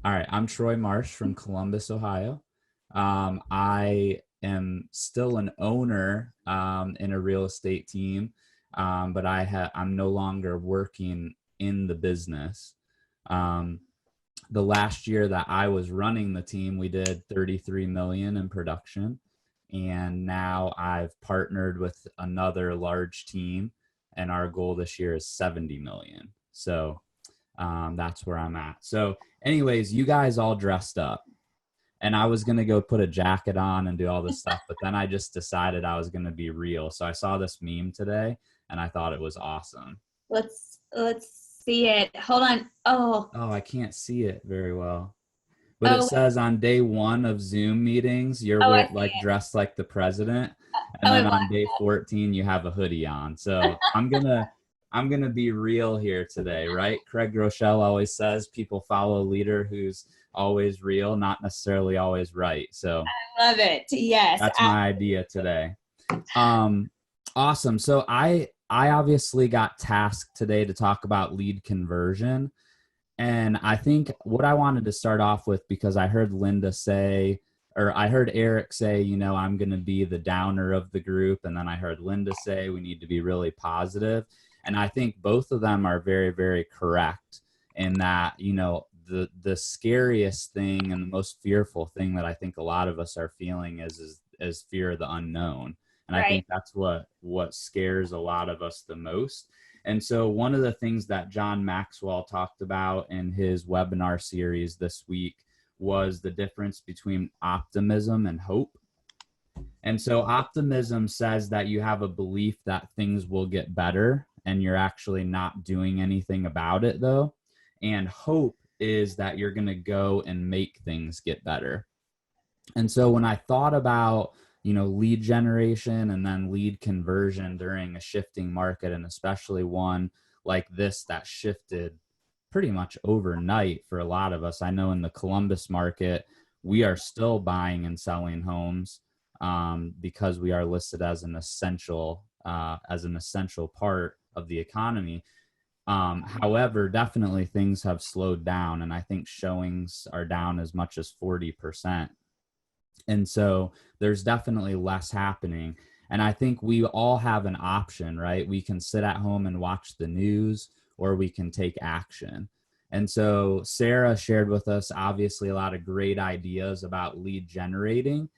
All right, I'm Troy Marsh from Columbus, Ohio. I am still an owner in a real estate team, but I'm no longer working in the business. Um, the last year that I was running the team, we did 33 million in production, and now I've partnered with another large team, and our goal this year is 70 million. So that's where I'm at. So, anyways, you guys all dressed up, and I was gonna go put a jacket on and do all this stuff, but then I just decided I was gonna be real. So I saw this meme today, and I thought it was awesome. Let's see it. Hold on. Oh, I can't see it very well, but it Oh, says on day one of Zoom meetings, you're I see like it. dressed like the president, and Oh, I then love on day 14, you have a hoodie on. So I'm gonna be real here today, right? Craig Rochelle always says people follow a leader who's always real, not necessarily always right. So love it. Yes. that's my idea today. Um, awesome. So I obviously got tasked today to talk about lead conversion. And I think what I wanted to start off with, because I heard Linda say, or I heard Eric say, I'm going to be the downer of the group. And then I heard Linda say, we need to be really positive. And I think both of them are very, very correct in that, the scariest thing and the most fearful thing that I think a lot of us are feeling is fear of the unknown. And I Right. think that's what scares a lot of us the most. And so one of the things that John Maxwell talked about in his webinar series this week was the difference between optimism and hope. And so optimism says that you have a belief that things will get better and you're actually not doing anything about it though. And hope is that you're going to go and make things get better. And so when I thought about, lead generation and then lead conversion during a shifting market, and especially one like this that shifted pretty much overnight for a lot of us. I know in the Columbus market, we are still buying and selling homes because we are listed as an essential part of the economy. However, definitely things have slowed down, and I think showings are down as much as 40%. And so there's definitely less happening. And I think we all have an option, right? We can sit at home and watch the news, or we can take action. And so Sarah shared with us, obviously, a lot of great ideas about lead generating.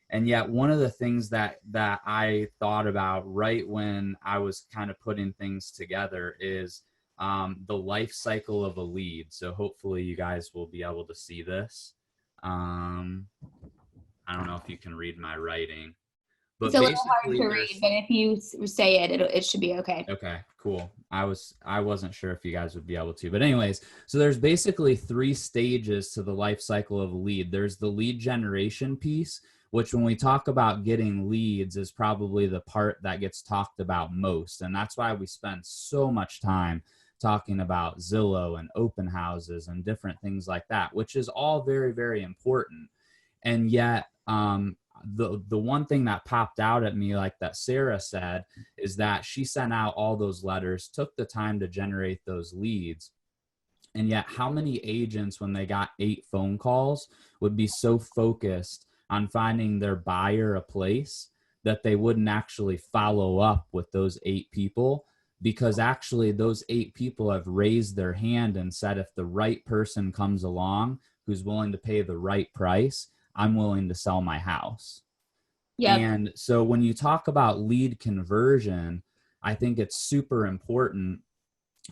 And yet one of the things that I thought about right when I was kind of putting things together is the life cycle of a lead. So hopefully you guys will be able to see this. Um, I don't know if you can read my writing, It's but a little hard basically to read, there's but if you say it, it should be okay. okay, cool. I wasn't sure if you guys would be able to. But anyways, so there's basically three stages to the life cycle of a lead. There's the lead generation piece, which when we talk about getting leads is probably the part that gets talked about most. And that's why we spend so much time talking about Zillow and open houses and different things like that, which is all very, very important. And yet the one thing that popped out at me, like that Sarah said, is that she sent out all those letters, took the time to generate those leads, and yet how many agents, when they got 8 phone calls, would be so focused on finding their buyer a place that they wouldn't actually follow up with those 8 people, because actually those 8 people have raised their hand and said, if the right person comes along who's willing to pay the right price, I'm willing to sell my house. Yep. And so when you talk about lead conversion, I think it's super important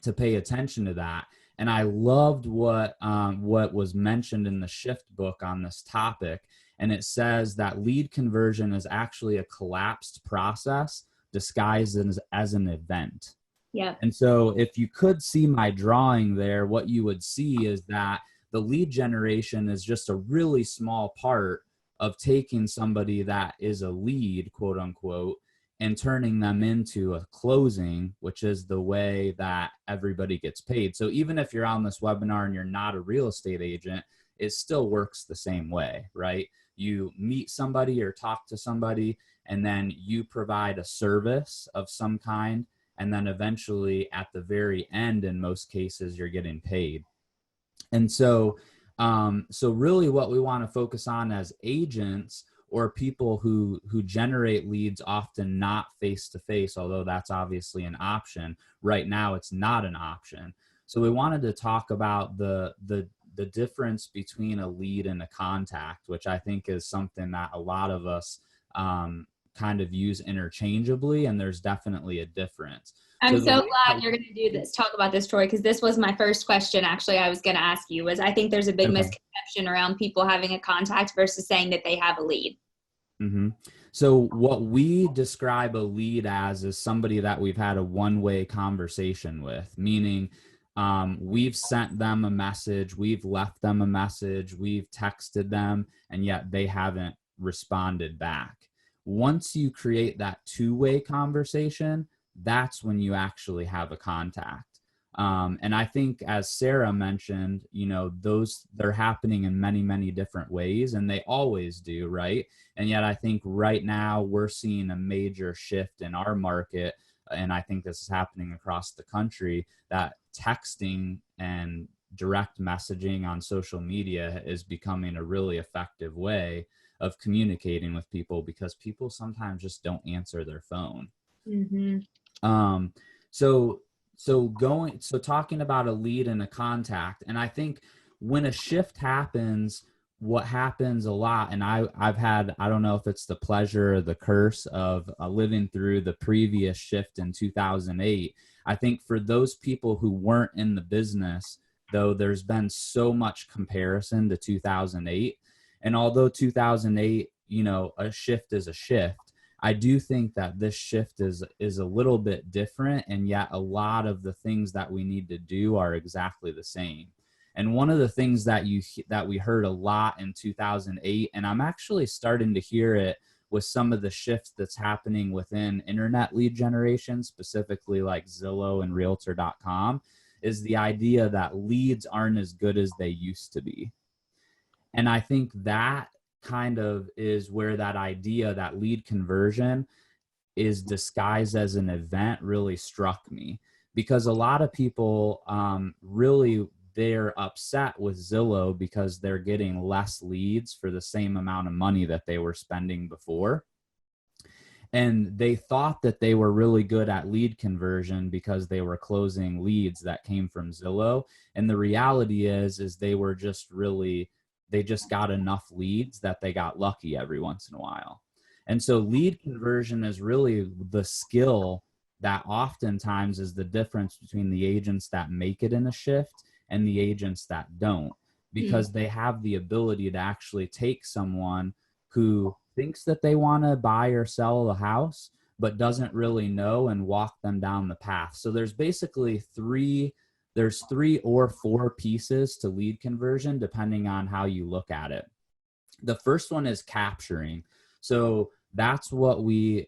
to pay attention to that. And I loved what was mentioned in the Shift book on this topic. And it says that lead conversion is actually a collapsed process disguised as an event. Yep. And so if you could see my drawing there, what you would see is that the lead generation is just a really small part of taking somebody that is a lead, quote unquote, and turning them into a closing, which is the way that everybody gets paid. So even if you're on this webinar and you're not a real estate agent, it still works the same way, right? You meet somebody or talk to somebody, and then you provide a service of some kind. And then eventually at the very end, in most cases, you're getting paid. And so So really what we want to focus on as agents or people who generate leads, often not face-to-face, although that's obviously an option. Right now, it's not an option. So we wanted to talk about the difference between a lead and a contact, which I think is something that a lot of us kind of use interchangeably, and there's definitely a difference. I'm so glad you're going to do this. Talk about this, Troy, because this was my first question. Actually, I was going to ask you was I think there's a big misconception around people having a contact versus saying that they have a lead. Mm-hmm. So what we describe a lead as is somebody that we've had a one-way conversation with, meaning we've sent them a message, we've left them a message, we've texted them, and yet they haven't responded back. Once you create that two-way conversation, that's when you actually have a contact. And I think, as Sarah mentioned, they're happening in many, many different ways, and they always do, right? And yet I think right now we're seeing a major shift in our market, and I think this is happening across the country, that texting and direct messaging on social media is becoming a really effective way of communicating with people, because people sometimes just don't answer their phone. Mm-hmm. So talking about a lead and a contact, and I think when a shift happens, what happens a lot, and I've had, I don't know if it's the pleasure or the curse of living through the previous shift in 2008. I think for those people who weren't in the business, though, there's been so much comparison to 2008. And although 2008, a shift is a shift, I do think that this shift is a little bit different, and yet a lot of the things that we need to do are exactly the same. And one of the things that we heard a lot in 2008, and I'm actually starting to hear it with some of the shifts that's happening within internet lead generation, specifically like Zillow and Realtor.com, is the idea that leads aren't as good as they used to be. And I think that kind of is where that idea, that lead conversion is disguised as an event, really struck me, because a lot of people they're upset with Zillow because they're getting less leads for the same amount of money that they were spending before. And they thought that they were really good at lead conversion because they were closing leads that came from Zillow. And the reality is they just got enough leads that they got lucky every once in a while. And so lead conversion is really the skill that oftentimes is the difference between the agents that make it in a shift and the agents that don't, because they have the ability to actually take someone who thinks that they want to buy or sell a house, but doesn't really know, and walk them down the path. So there's basically three or four pieces to lead conversion, depending on how you look at it. The first one is capturing. So that's what we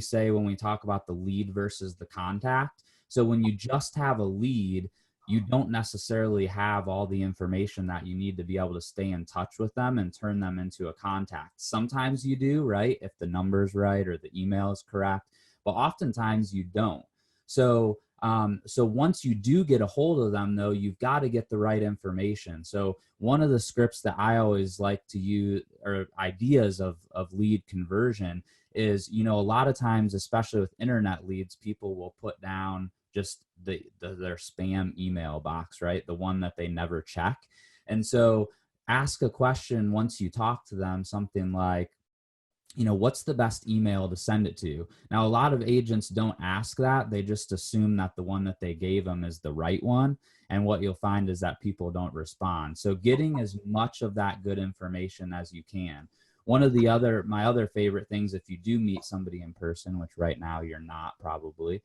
say when we talk about the lead versus the contact. So when you just have a lead, you don't necessarily have all the information that you need to be able to stay in touch with them and turn them into a contact. Sometimes you do, right? If the number's right or the email is correct, but oftentimes you don't. So once you do get a hold of them, though, you've got to get the right information. So one of the scripts that I always like to use, or ideas of lead conversion, is, a lot of times, especially with internet leads, people will put down just their spam email box, right? The one that they never check. And so ask a question once you talk to them, something like, what's the best email to send it to? Now, a lot of agents don't ask that. They just assume that the one that they gave them is the right one. And what you'll find is that people don't respond. So getting as much of that good information as you can. One of my other favorite things, if you do meet somebody in person, which right now you're not probably,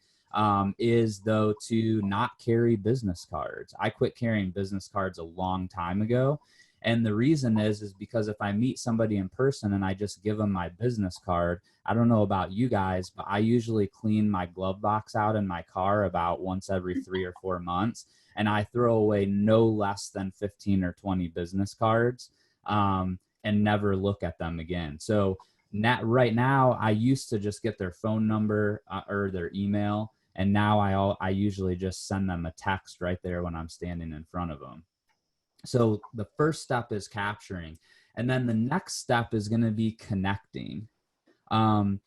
is though to not carry business cards. I quit carrying business cards a long time ago. And the reason is because if I meet somebody in person and I just give them my business card, I don't know about you guys, but I usually clean my glove box out in my car about once every 3 or 4 months. And I throw away no less than 15 or 20 business cards and never look at them again. So right now, I used to just get their phone number or their email. And now I usually just send them a text right there when I'm standing in front of them. So the first step is capturing. And then the next step is going to be connecting. Um,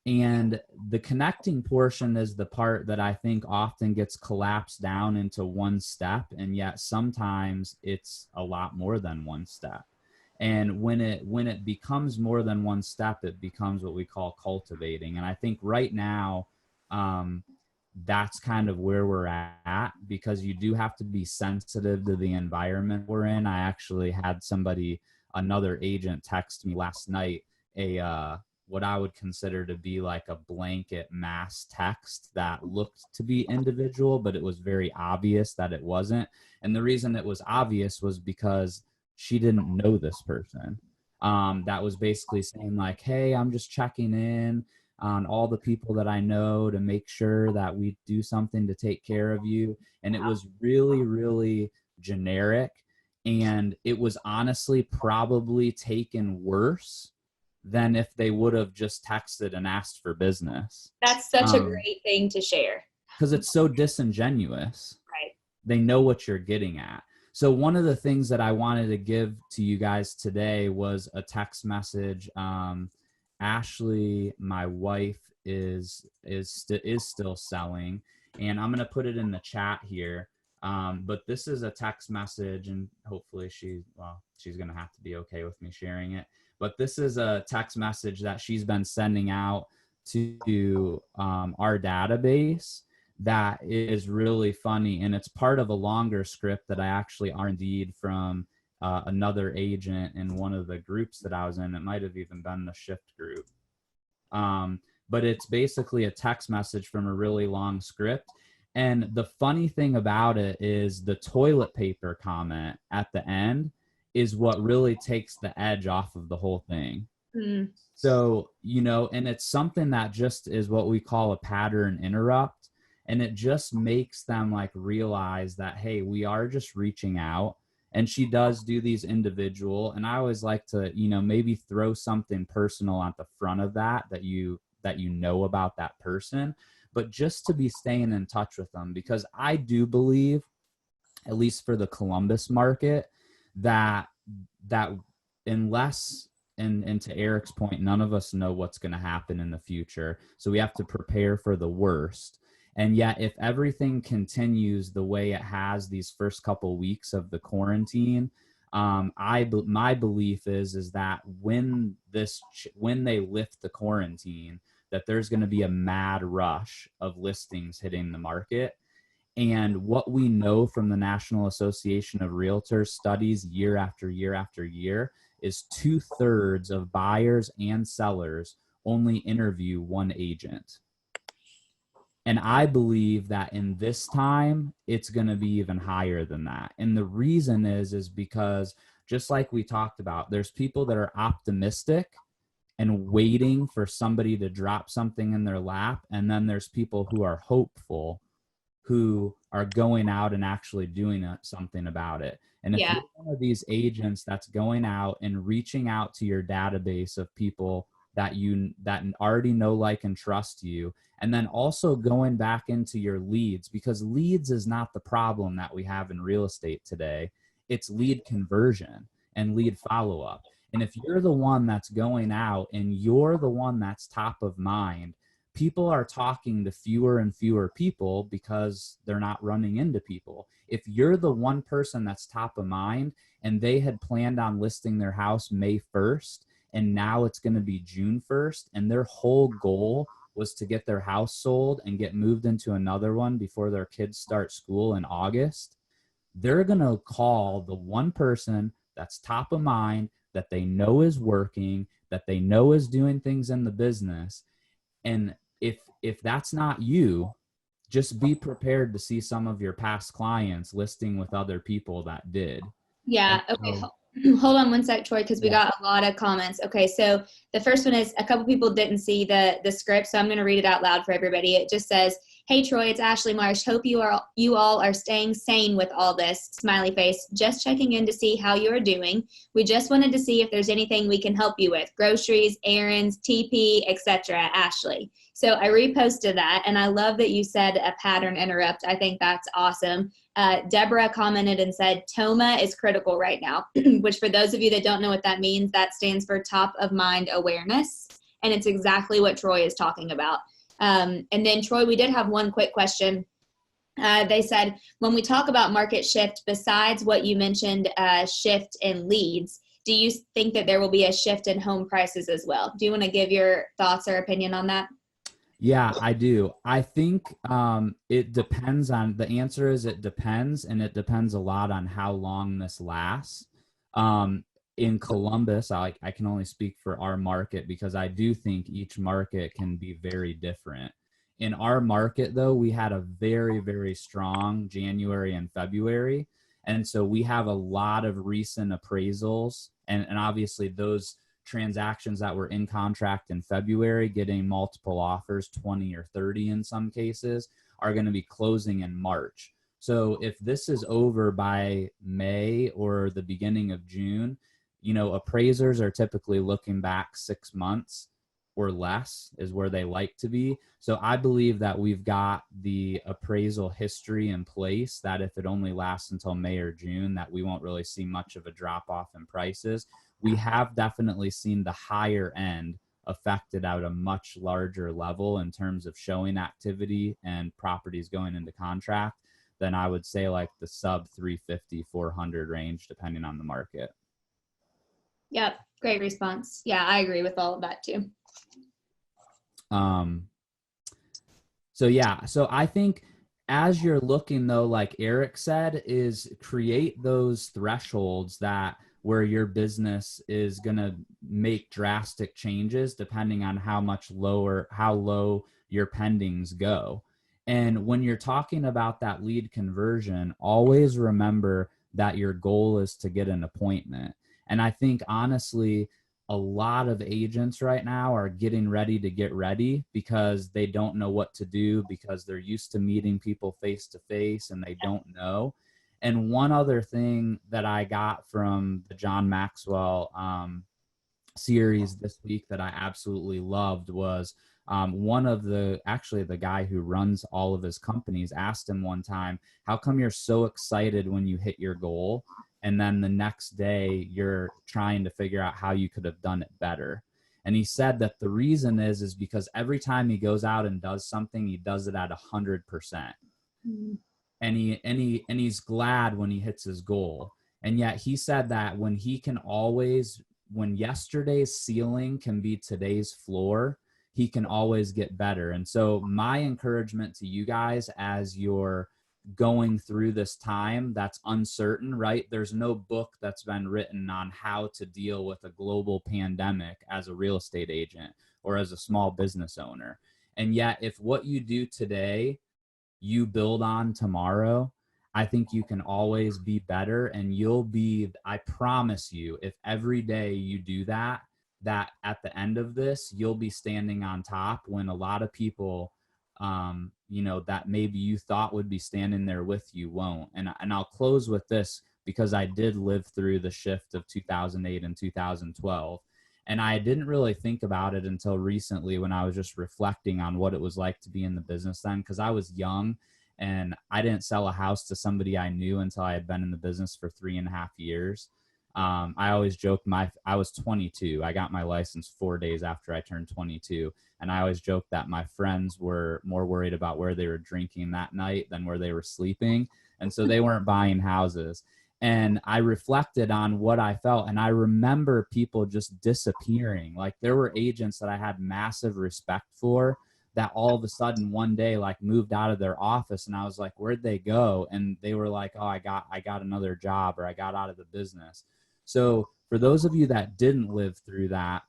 and the connecting portion is the part that I think often gets collapsed down into one step. And yet sometimes it's a lot more than one step. And when it becomes more than one step, it becomes what we call cultivating. And I think right now, that's kind of where we're at, because you do have to be sensitive to the environment we're in. I actually had another agent text me last night, what I would consider to be like a blanket mass text that looked to be individual, but it was very obvious that it wasn't. And the reason it was obvious was because she didn't know this person. That was basically saying like, hey, I'm just checking in on all the people that I know to make sure that we do something to take care of you. And it was really, really generic. And it was honestly probably taken worse than if they would have just texted and asked for business. That's such a great thing to share. Because it's so disingenuous. Right. They know what you're getting at. So one of the things that I wanted to give to you guys today was a text message. Ashley, my wife, is still selling, and I'm going to put it in the chat here. But this is a text message, and hopefully she's going to have to be okay with me sharing it. But this is a text message that she's been sending out to our database that is really funny, and it's part of a longer script that I actually R&D'd from another agent in one of the groups that I was in. It might have even been the Shift group. But it's basically a text message from a really long script. And the funny thing about it is the toilet paper comment at the end is what really takes the edge off of the whole thing. Mm. So, and it's something that just is what we call a pattern interrupt. And it just makes them like realize that, hey, we are just reaching out. And she does do these individual. And I always like to, maybe throw something personal at the front of that you know about that person, but just to be staying in touch with them. Because I do believe, at least for the Columbus market, that unless, and to Eric's point, none of us know what's going to happen in the future. So we have to prepare for the worst. And yet, if everything continues the way it has these first couple weeks of the quarantine, my belief is that when they lift the quarantine, that there's going to be a mad rush of listings hitting the market. And what we know from the National Association of Realtors studies year after year after year is 2/3 of buyers and sellers only interview one agent. And I believe that in this time, it's going to be even higher than that. And the reason is because just like we talked about, there's people that are optimistic and waiting for somebody to drop something in their lap. And then there's people who are hopeful, who are going out and actually doing something about it. And if you're one of these agents that's going out and reaching out to your database of people that already know, like, and trust you, and then also going back into your leads, because leads is not the problem that we have in real estate today. It's lead conversion and lead follow-up. And if you're the one that's going out and you're the one that's top of mind, people are talking to fewer and fewer people because they're not running into people. If you're the one person that's top of mind and they had planned on listing their house May 1st, and now it's going to be June 1st, and their whole goal was to get their house sold and get moved into another one before their kids start school in August, they're going to call the one person that's top of mind, that they know is working, that they know is doing things in the business. And if that's not you, just be prepared to see some of your past clients listing with other people that did. Yeah. Okay. Hold on one sec, Troy, because we got a lot of comments. Okay, so the first one is, a couple people didn't see the script, so I'm going to read it out loud for everybody. It just says, "Hey Troy, it's Ashley Marsh. Hope you all are staying sane with all this. Smiley face. Just checking in to see how you are doing. We just wanted to see if there's anything we can help you with. Groceries, errands, TP, etc. Ashley." So I reposted that, and I love that you said a pattern interrupt. I think that's awesome. Deborah commented and said, TOMA is critical right now, which for those of you that don't know what that means, that stands for top of mind awareness. And it's exactly what Troy is talking about. And then Troy, we did have one quick question. They said, when we talk about market shift, besides what you mentioned, shift in leads, do you think that there will be a shift in home prices as well? Do you want to give your thoughts or opinion on that? Yeah, I do. I think it depends on, the answer is it depends, and it depends a lot on how long this lasts. In Columbus, I can only speak for our market because I do think each market can be very different. In our market, though, we had a very, very strong January and February. And so we have a lot of recent appraisals, and obviously those transactions that were in contract in February, getting multiple offers, 20 or 30 in some cases, are going to be closing in March. So if this is over by May or the beginning of June, you know, appraisers are typically looking back 6 months or less is where they like to be. So I believe that we've got the appraisal history in place that if it only lasts until May or June, that we won't really see much of a drop off in prices. We have definitely seen the higher end affected at a much larger level in terms of showing activity and properties going into contract than I would say like the sub 350, 400 range, depending on the market. Yep. Great response. Yeah, I agree with all of that too. So I think as you're looking though, like Eric said, is create those thresholds that where your business is going to make drastic changes depending on how low your pendings go. And when you're talking about that lead conversion, always remember that your goal is to get an appointment. And I think honestly, a lot of agents right now are getting ready to get ready because they don't know what to do because they're used to meeting people face to face and they don't know. And one other thing that I got from the John Maxwell series this week that I absolutely loved was the guy who runs all of his companies asked him one time, how come you're so excited when you hit your goal? And then the next day you're trying to figure out how you could have done it better. And he said that the reason is because every time he goes out and does something, he does it at 100%. Mm-hmm. And he's glad when he hits his goal. And yet he said that when yesterday's ceiling can be today's floor, he can always get better. And so my encouragement to you guys as you're going through this time that's uncertain, right? There's no book that's been written on how to deal with a global pandemic as a real estate agent or as a small business owner. And yet if what you do today you build on tomorrow, I think you can always be better. And I promise you, if every day you do that at the end of this, you'll be standing on top when a lot of people, that maybe you thought would be standing there with you won't. And I'll close with this because I did live through the shift of 2008 and 2012. And I didn't really think about it until recently when I was just reflecting on what it was like to be in the business then, because I was young and I didn't sell a house to somebody I knew until I had been in the business for 3.5 years. I always joke I was 22. I got my license 4 days after I turned 22. And I always joke that my friends were more worried about where they were drinking that night than where they were sleeping. And so they weren't buying houses. And I reflected on what I felt. And I remember people just disappearing. Like there were agents that I had massive respect for that all of a sudden one day like moved out of their office. And I was like, where'd they go? And they were like, oh, I got another job, or I got out of the business. So for those of you that didn't live through that,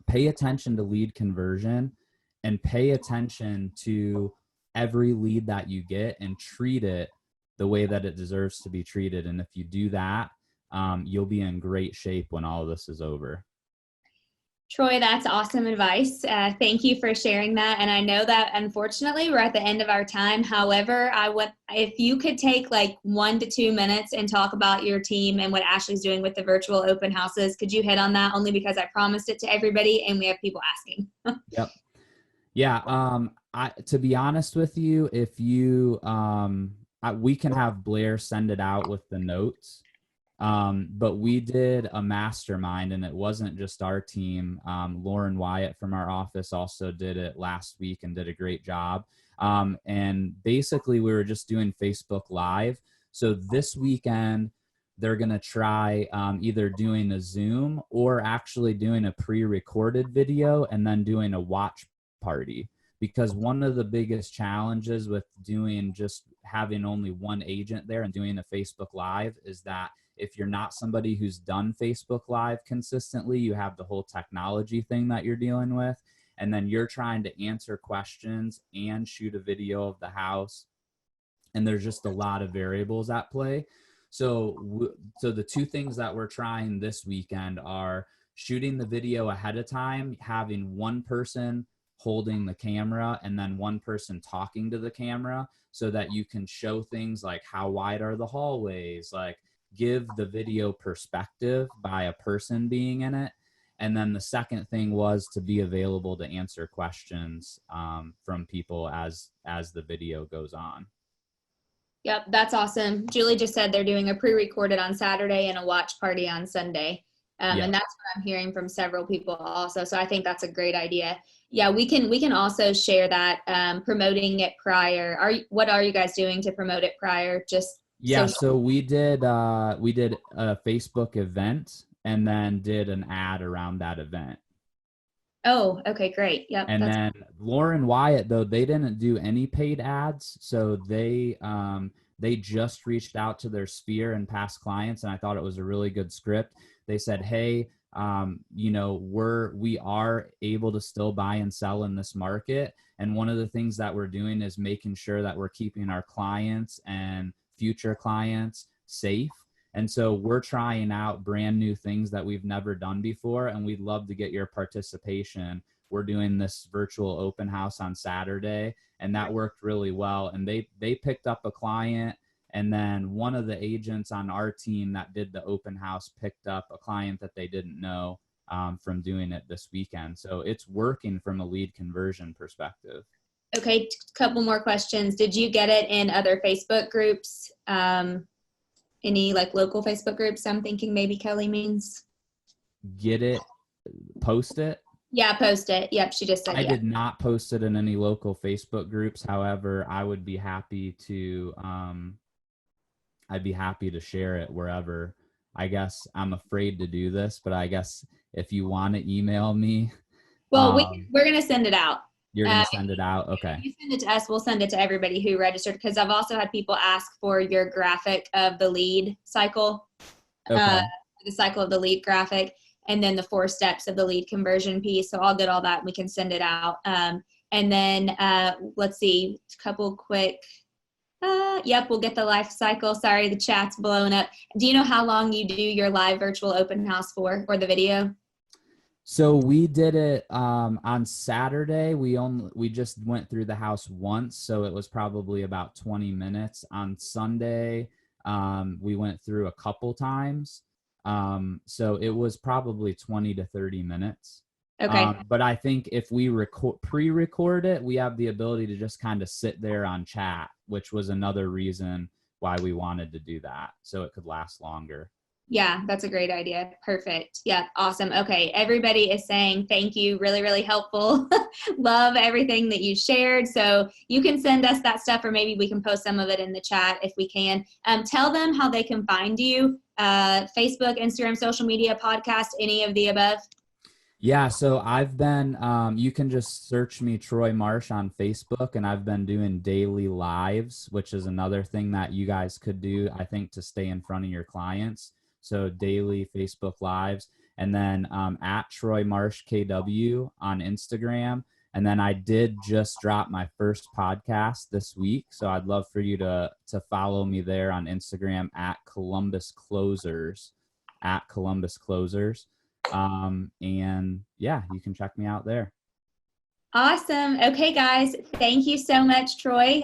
pay attention to lead conversion and pay attention to every lead that you get and treat it the way that it deserves to be treated. And if you do that, you'll be in great shape when all of this is over. Troy, that's awesome advice. Thank you for sharing that. And I know that unfortunately we're at the end of our time. However, if you could take like 1 to 2 minutes and talk about your team and what Ashley's doing with the virtual open houses, could you hit on that? Only because I promised it to everybody and we have people asking. Yep. Yeah. To be honest with you, if you, we can have Blair send it out with the notes. But we did a mastermind, and it wasn't just our team. Lauren Wyatt from our office also did it last week and did a great job. And basically, we were just doing Facebook Live. So this weekend, they're going to try either doing a Zoom or actually doing a pre-recorded video and then doing a watch party. Because one of the biggest challenges with doing just having only one agent there and doing a Facebook Live is that if you're not somebody who's done Facebook Live consistently, you have the whole technology thing that you're dealing with. And then you're trying to answer questions and shoot a video of the house. And there's just a lot of variables at play. So the two things that we're trying this weekend are shooting the video ahead of time, having one person holding the camera and then one person talking to the camera so that you can show things like how wide are the hallways, like give the video perspective by a person being in it. And then the second thing was to be available to answer questions from people as the video goes on. Yep, that's awesome. Julie just said they're doing a pre-recorded on Saturday and a watch party on Sunday. Yeah. And that's what I'm hearing from several people also. So I think that's a great idea. Yeah, we can also share that, promoting it prior. What are you guys doing to promote it prior? Just yeah, so we did a Facebook event and then did an ad around that event. Oh, okay, great. Yep. And then Lauren Wyatt, though, they didn't do any paid ads. So they just reached out to their sphere and past clients. And I thought it was a really good script. They said, hey, we are able to still buy and sell in this market. And one of the things that we're doing is making sure that we're keeping our clients and future clients safe. And so we're trying out brand new things that we've never done before, and we'd love to get your participation. We're doing this virtual open house on Saturday, and that worked really well. And they picked up a client, and then one of the agents on our team that did the open house picked up a client that they didn't know from doing it this weekend. So it's working from a lead conversion perspective. Okay, couple more questions. Did you get it in other Facebook groups? Any like local Facebook groups? I'm thinking maybe Kelly means. Get it, post it? Yeah, post it. Yep, she just said I did not post it in any local Facebook groups. However, I would be happy to share it wherever. I guess I'm afraid to do this, but I guess if you want to email me. Well, we're going to send it out. You're going to send it out? Okay. If you send it to us, we'll send it to everybody who registered, because I've also had people ask for your graphic of the lead cycle, okay. The cycle of the lead graphic, and then the 4 steps of the lead conversion piece. So I'll get all that and we can send it out. And then let's see, a couple quick. Yep, we'll get the life cycle. Sorry, the chat's blowing up. Do you know how long you do your live virtual open house for, or the video? So we did it on Saturday. We just went through the house once, so it was probably about 20 minutes. On Sunday, we went through a couple times, so it was probably 20 to 30 minutes. Okay. But I think if we pre-record it, we have the ability to just kind of sit there on chat, which was another reason why we wanted to do that, so it could last longer. Yeah, that's a great idea. Perfect. Yeah, awesome. Okay, everybody is saying thank you. Really, really helpful. Love everything that you shared. So you can send us that stuff, or maybe we can post some of it in the chat if we can. Tell them how they can find you. Facebook, Instagram, social media, podcast, any of the above. Yeah, so I've been, you can just search me, Troy Marsh, on Facebook, and I've been doing daily lives, which is another thing that you guys could do, I think, to stay in front of your clients. So daily Facebook lives, and then at Troy Marsh KW on Instagram. And then I did just drop my first podcast this week, so I'd love for you to follow me there on Instagram at Columbus Closers, and yeah, you can check me out there. Awesome. Okay, guys, thank you so much, Troy.